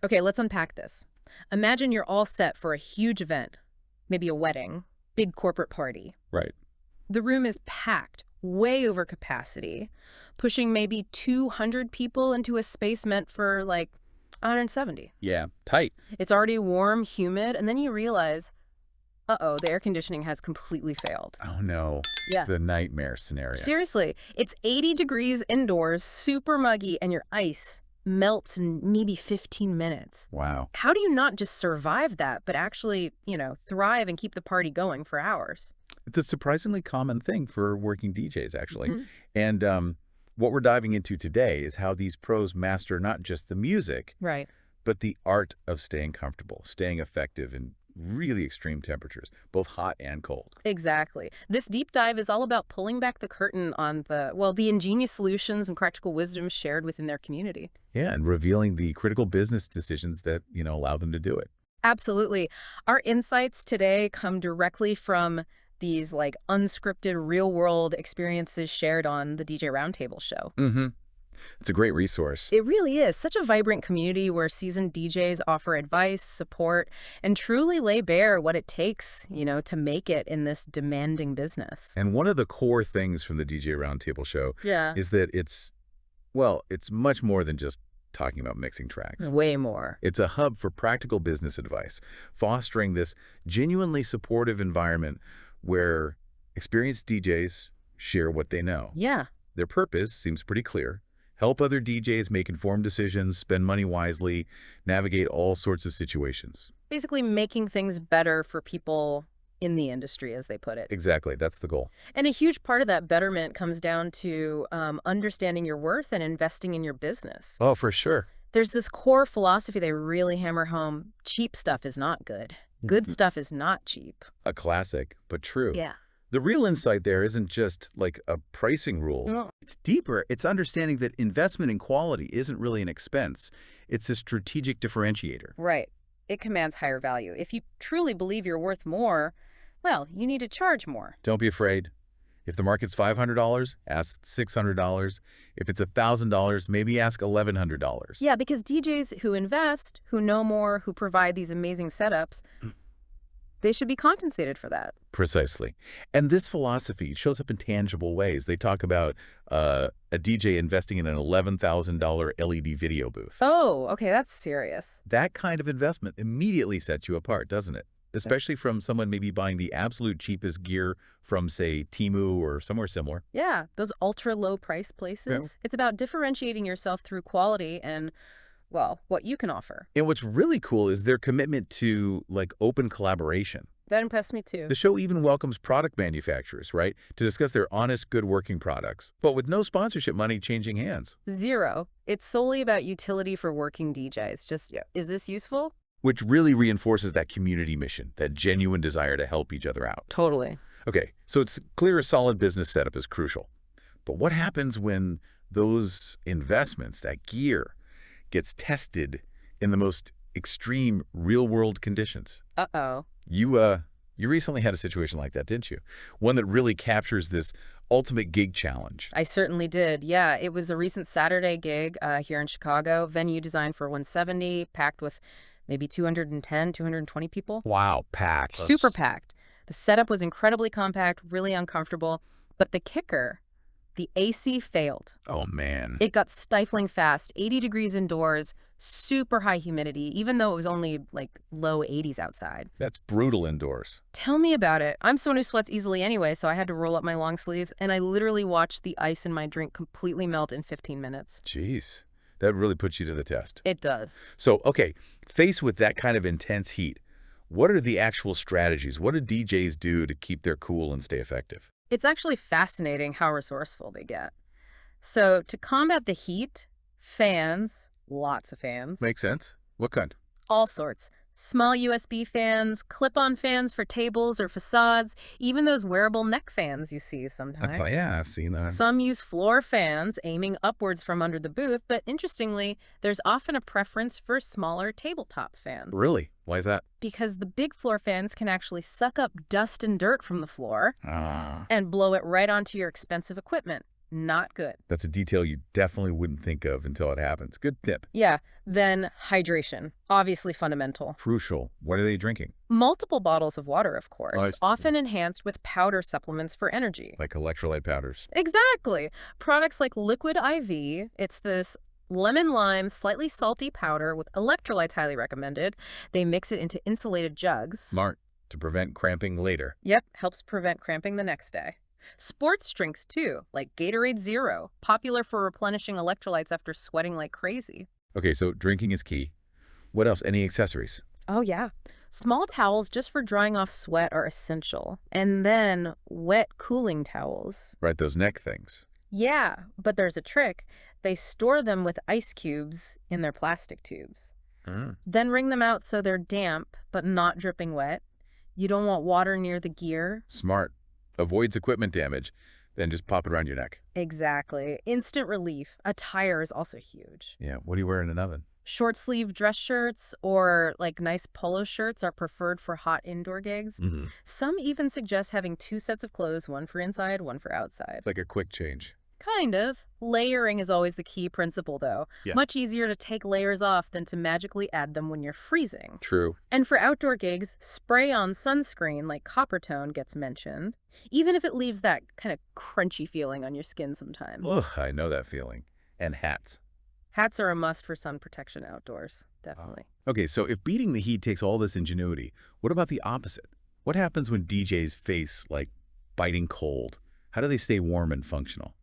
Okay, let's unpack this. Imagine you're all set for a huge event, maybe a wedding, big corporate party. Right. The room is packed, way over capacity, pushing maybe 200 people into a space meant for like 170. Yeah. Tight. It's already warm, humid, and then you realize, uh-oh, the air conditioning has completely failed. Oh, no. Yeah. The nightmare scenario. Seriously, it's 80 degrees indoors, super muggy, and your ice melts in maybe 15 minutes. Wow. How do you not just survive that, but actually, thrive and keep the party going for hours? It's a surprisingly common thing for working DJs, actually. Mhm. And what we're diving into today is how these pros master not just the music, Right. but the art of staying comfortable, staying effective in really extreme temperatures, both hot and cold. Exactly. This deep dive is all about pulling back the curtain on the ingenious solutions and practical wisdom shared within their community. Yeah, and revealing the critical business decisions that, allow them to do it. Absolutely. Our insights today come directly from these unscripted real world experiences shared on the DJ Roundtable show. Mm-hmm. It's a great resource. It really is such a vibrant community where seasoned DJs offer advice, support, and truly lay bare what it takes, to make it in this demanding business. And one of the core things from the DJ Roundtable show Yeah. is that it's much more than just talking about mixing tracks. Way more. It's a hub for practical business advice, fostering this genuinely supportive environment where experienced DJs share what they know. Yeah. Their purpose seems pretty clear. Help other DJs make informed decisions, spend money wisely, navigate all sorts of situations. Basically making things better for people in the industry, as they put it. Exactly. That's the goal. And a huge part of that betterment comes down to understanding your worth and investing in your business. Oh, for sure. There's this core philosophy they really hammer home. Cheap stuff is not good. Good stuff is not cheap. A classic, but true. Yeah. The real insight there isn't just like a pricing rule. No. It's deeper. It's understanding that investment in quality isn't really an expense. It's a strategic differentiator. Right. It commands higher value. If you truly believe you're worth more, well, you need to charge more. Don't be afraid. If the market's $500, ask $600. If it's $1,000, maybe ask $1,100. Yeah, because DJs who invest, who know more, who provide these amazing setups, they should be compensated for that. Precisely. And this philosophy shows up in tangible ways. They talk about a DJ investing in an $11,000 LED video booth. Oh, okay, that's serious. That kind of investment immediately sets you apart, doesn't it? Especially from someone maybe buying the absolute cheapest gear from, say, Temu or somewhere similar. Yeah, those ultra low price places. It's about differentiating yourself through quality and, well, what you can offer. And what's really cool is their commitment to, like, open collaboration. That impressed me too. The show even welcomes product manufacturers, right, to discuss their honest, good working products, but with no sponsorship money changing hands. Zero. It's solely about utility for working DJs. Just, is this useful? Which really reinforces that community mission, that genuine desire to help each other out. Totally. Okay, so it's clear a solid business setup is crucial. But what happens when those investments, that gear, gets tested in the most extreme real-world conditions? Uh-oh. You recently had a situation like that, didn't you? One that really captures this ultimate gig challenge. I certainly did. Yeah, it was a recent Saturday gig here in Chicago. Venue designed for 170, packed with maybe 210, 220 people. Wow, packed. Super packed. The setup was incredibly compact, really uncomfortable. But the kicker, the AC failed. Oh, man. It got stifling fast, 80 degrees indoors, super high humidity, even though it was only low 80s outside. That's brutal indoors. Tell me about it. I'm someone who sweats easily anyway, so I had to roll up my long sleeves, and I literally watched the ice in my drink completely melt in 15 minutes. Jeez, that really puts you to the test. It does. So, okay, faced with that kind of intense heat, what are the actual strategies? What do DJs do to keep their cool and stay effective? It's actually fascinating how resourceful they get. So to combat the heat, fans, lots of fans, Makes sense. What kind? all sorts. Small USB fans, clip-on fans for tables or facades, even those wearable neck fans you see sometimes. Yeah, I've seen that. Some use floor fans aiming upwards from under the booth, but interestingly, there's often a preference for smaller tabletop fans. Really? Why is that? Because the big floor fans can actually suck up dust and dirt from the floor Ah. and blow it right onto your expensive equipment. Not good. That's a detail you definitely wouldn't think of until it happens. Good tip. Yeah, then hydration. Obviously fundamental. Crucial. What are they drinking? Multiple bottles of water, of Oh, I course, see. often enhanced with powder supplements for energy. Like electrolyte powders. Exactly. Products like Liquid IV, it's this lemon lime, slightly salty powder with electrolytes highly recommended. They mix it into insulated jugs. Smart. To prevent cramping later. Yep, helps prevent cramping the next day. Sports drinks too, like Gatorade Zero, popular for replenishing electrolytes after sweating like crazy. Okay, so drinking is key. What else? Any accessories? Oh yeah. Small towels just for drying off sweat are essential. And then wet cooling towels. Right, those neck things. Yeah, but there's a trick. They store them with ice cubes in their plastic tubes. Then wring them out so they're damp, but not dripping wet. You don't want water near the gear. Smart. Avoids equipment damage. Then just pop it around your neck. Exactly. Instant relief. Attire is also huge. Yeah, what do you wear in an oven? Short sleeve dress shirts or like nice polo shirts are preferred for hot indoor gigs. Some even suggest having 2 sets of clothes, one for inside, one for outside. Like a quick change. Kind of. Layering is always the key principle, though. Yeah. Much easier to take layers off than to magically add them when you're freezing. True. And for outdoor gigs, spray-on sunscreen like Coppertone gets mentioned, even if it leaves that kind of crunchy feeling on your skin sometimes. Ugh, I know that feeling. And hats. Hats are a must for sun protection outdoors, definitely. Okay, so if beating the heat takes all this ingenuity, what about the opposite? What happens when DJs face, like, biting cold? How do they stay warm and functional?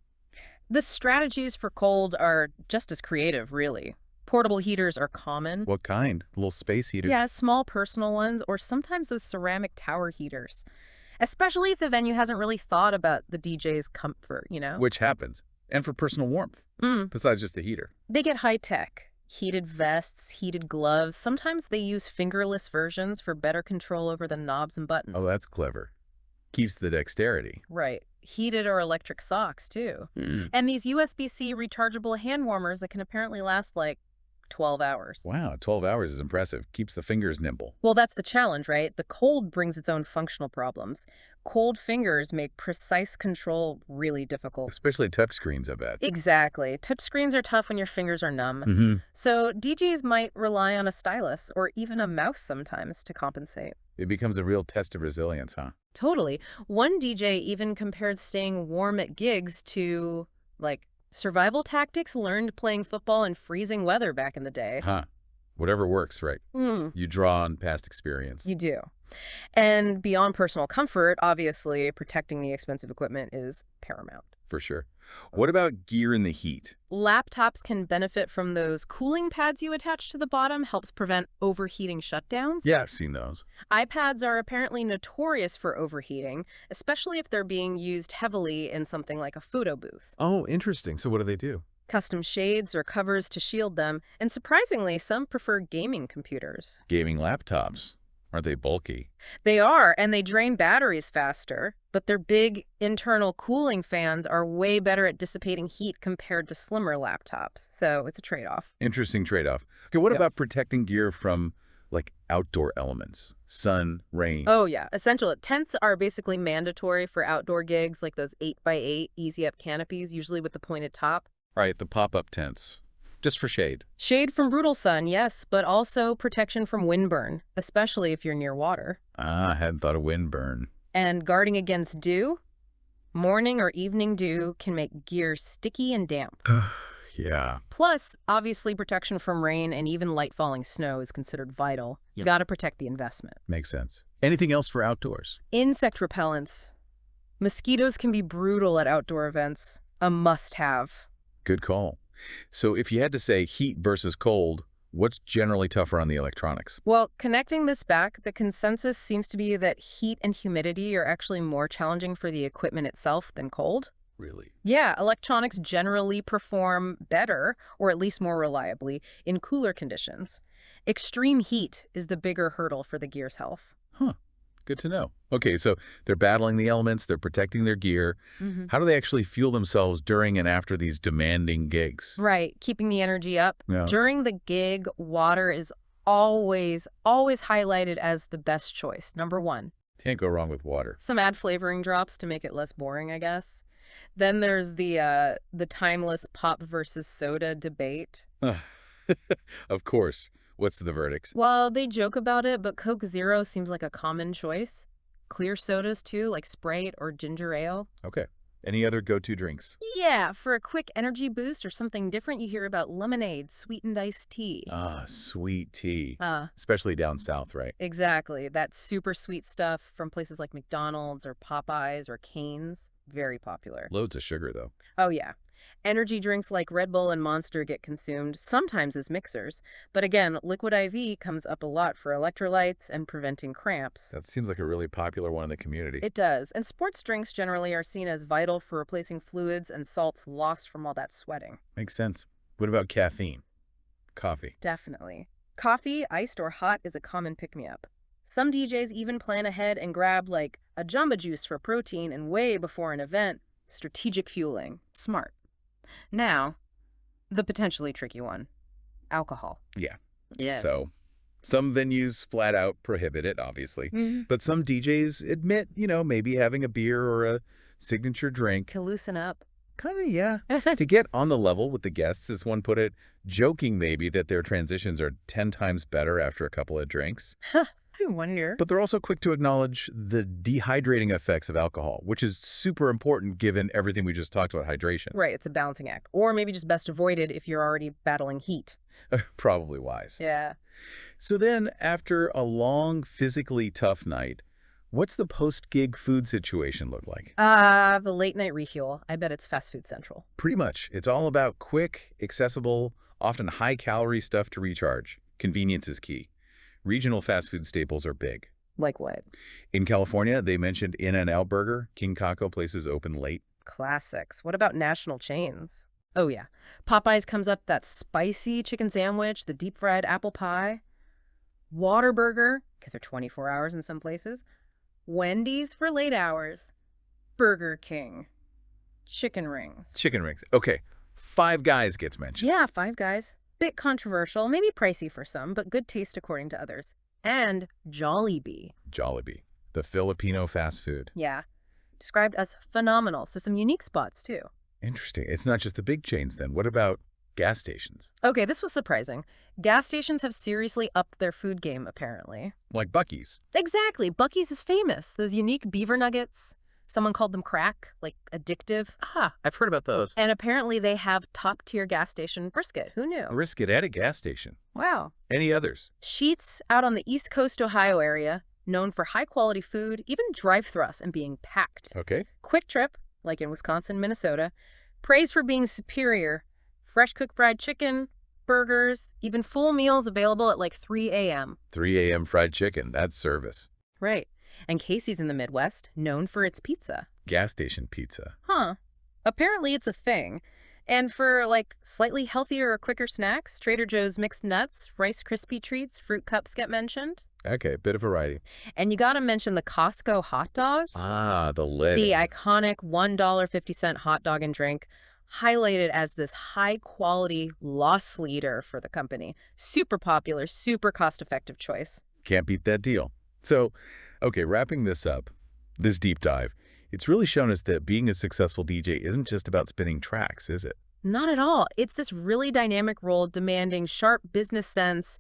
The strategies for cold are just as creative, really. Portable heaters are common. What kind? A little space heater? Yeah, small personal ones, or sometimes those ceramic tower heaters. Especially if the venue hasn't really thought about the DJ's comfort, you know? Which happens. And for personal warmth, besides just the heater. They get high-tech. Heated vests, heated gloves. Sometimes they use fingerless versions for better control over the knobs and buttons. Oh, that's clever. Keeps the dexterity. Right. Heated or electric socks, too. And these USB-C rechargeable hand warmers that can apparently last like 12 hours. Wow, 12 hours is impressive. Keeps the fingers nimble. Well, that's the challenge, right? The cold brings its own functional problems. Cold fingers make precise control really difficult. Especially touchscreens, I bet. Exactly. Touchscreens are tough when your fingers are numb. So DJs might rely on a stylus or even a mouse sometimes to compensate. It becomes a real test of resilience, huh? Totally. One DJ even compared staying warm at gigs to, like, survival tactics learned playing football in freezing weather back in the day. Huh. Whatever works, right? You draw on past experience. You do. And beyond personal comfort, obviously, protecting the expensive equipment is paramount. For sure. What about gear in the heat? Laptops can benefit from those cooling pads you attach to the bottom, helps prevent overheating shutdowns. Yeah, I've seen those. iPads are apparently notorious for overheating, especially if they're being used heavily in something like a photo booth. Oh, interesting. So what do they do? Custom shades or covers to shield them, and surprisingly, some prefer gaming computers. Gaming laptops. Aren't they bulky? They are, and they drain batteries faster, but their big internal cooling fans are way better at dissipating heat compared to slimmer laptops. So it's a trade-off. Interesting trade-off. Okay, what Yep. about protecting gear from, like, outdoor elements? Sun, rain. Oh, yeah. Essential. Tents are basically mandatory for outdoor gigs, like those 8x8 easy-up canopies, usually with the pointed top. Right, the pop-up tents. Just for shade. Shade from brutal sun, yes, but also protection from windburn, especially if you're near water. Ah, I hadn't thought of windburn. And guarding against dew? Morning or evening dew can make gear sticky and damp. Yeah. Plus, obviously, protection from rain and even light falling snow is considered vital. You gotta protect the investment. Makes sense. Anything else for outdoors? Insect repellents. Mosquitoes can be brutal at outdoor events. A must-have. Good call. So if you had to say heat versus cold, what's generally tougher on the electronics? Well, connecting this back, the consensus seems to be that heat and humidity are actually more challenging for the equipment itself than cold. Really? Yeah, electronics generally perform better, or at least more reliably, in cooler conditions. Extreme heat is the bigger hurdle for the gear's health. Huh. Good to know. Okay, so they're battling the elements, they're protecting their gear. How do they actually fuel themselves during and after these demanding gigs? Right, keeping the energy up. Yeah. During the gig, water is always highlighted as the best choice, number one. Can't go wrong with water. Some add flavoring drops to make it less boring, I guess. Then there's the timeless pop versus soda debate. Of course. What's the verdict? Well, they joke about it, but Coke Zero seems like a common choice. Clear sodas, too, like Sprite or ginger ale. Okay. Any other go-to drinks? Yeah, for a quick energy boost or something different, you hear about lemonade, sweetened iced tea. Ah, sweet tea. Uh, Especially down south, right? exactly. That super sweet stuff from places like McDonald's or Popeyes or Cane's. Very popular. Loads of sugar, though. Oh, yeah. Energy drinks like Red Bull and Monster get consumed, sometimes as mixers. But again, Liquid IV comes up a lot for electrolytes and preventing cramps. That seems like a really popular one in the community. It does. And sports drinks generally are seen as vital for replacing fluids and salts lost from all that sweating. Makes sense. What about caffeine? Coffee. Definitely. Coffee, iced or hot, is a common pick-me-up. Some DJs even plan ahead and grab, like, a Jamba Juice for protein and way before an event. Strategic fueling. Smart. Now, the potentially tricky one. Alcohol. Yeah. Yeah. So, some venues flat out prohibit it, obviously. But some DJs admit, maybe having a beer or a signature drink. To loosen up. Kind of, yeah. To get on the level with the guests, as one put it, joking maybe that their transitions are 10 times better after a couple of drinks. I wonder. But they're also quick to acknowledge the dehydrating effects of alcohol, which is super important given everything we just talked about hydration. Right, it's a balancing act. Or maybe just best avoided if you're already battling heat. Probably wise. Yeah. So then, after a long, physically tough night, what's the post-gig food situation look like? The late night refuel. I bet it's fast food central. Pretty much. It's all about quick, accessible, often high-calorie stuff to recharge. Convenience is key. Regional fast food staples are big. Like what? In California, they mentioned In-N-Out Burger. King Kako places open late. Classics. What about national chains? Oh, yeah. Popeyes comes up, that spicy chicken sandwich, the deep-fried apple pie. Whataburger, because they're 24 hours in some places. Wendy's for late hours. Burger King. Chicken rings. Chicken rings. Okay. Five Guys gets mentioned. Yeah, Five Guys. Bit controversial, maybe pricey for some, but good taste according to others. And Jollibee. Jollibee, the Filipino fast food. Yeah. Described as phenomenal, so some unique spots too. Interesting. It's not just the big chains then. What about gas stations? Okay, this was surprising. Gas stations have seriously upped their food game, apparently. Like Buc-ee's. Exactly. Buc-ee's is famous. Those unique beaver nuggets. Someone called them crack, like addictive. I've heard about those. And apparently they have top-tier gas station brisket. Who knew? Brisket at a gas station. Wow. Any others? Sheetz, out on the East Coast Ohio area, known for high-quality food, even drive-thrus and being packed. Okay. Quick Trip, like in Wisconsin, Minnesota, praised for being superior. Fresh cooked fried chicken, burgers, even full meals available at like 3 a.m. 3 a.m. fried chicken. That's service. Right. And Casey's in the Midwest, known for its pizza. Gas station pizza. Huh. Apparently it's a thing. And for, like, slightly healthier or quicker snacks, Trader Joe's mixed nuts, Rice Krispie treats, fruit cups get mentioned. Okay, bit of variety. And you gotta mention the Costco hot dogs. Ah, the lid. The iconic $1.50 hot dog and drink, highlighted as this high-quality loss leader for the company. Super popular, super cost-effective choice. Can't beat that deal. So, okay, wrapping this up, this deep dive, it's really shown us that being a successful DJ isn't just about spinning tracks, is it? Not at all. It's this really dynamic role demanding sharp business sense,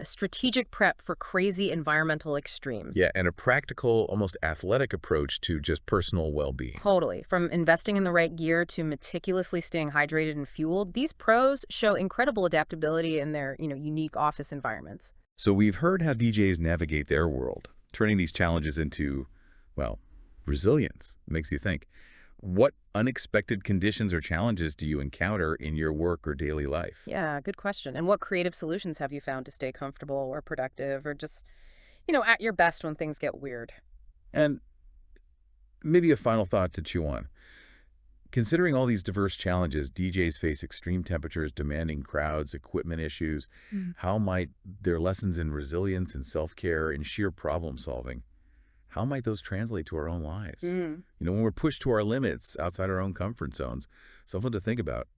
strategic prep for crazy environmental extremes. Yeah, and a practical, almost athletic approach to just personal well-being. Totally. From investing in the right gear to meticulously staying hydrated and fueled, these pros show incredible adaptability in their, unique office environments. So we've heard how DJs navigate their world, turning these challenges into, well, resilience. It makes you think. What unexpected conditions or challenges do you encounter in your work or daily life? Yeah, good question. And what creative solutions have you found to stay comfortable or productive or just, at your best when things get weird? And maybe a final thought to chew on. Considering all these diverse challenges, DJs face extreme temperatures, demanding crowds, equipment issues. How might their lessons in resilience and self-care and sheer problem solving, how might those translate to our own lives? When we're pushed to our limits outside our own comfort zones, something to think about.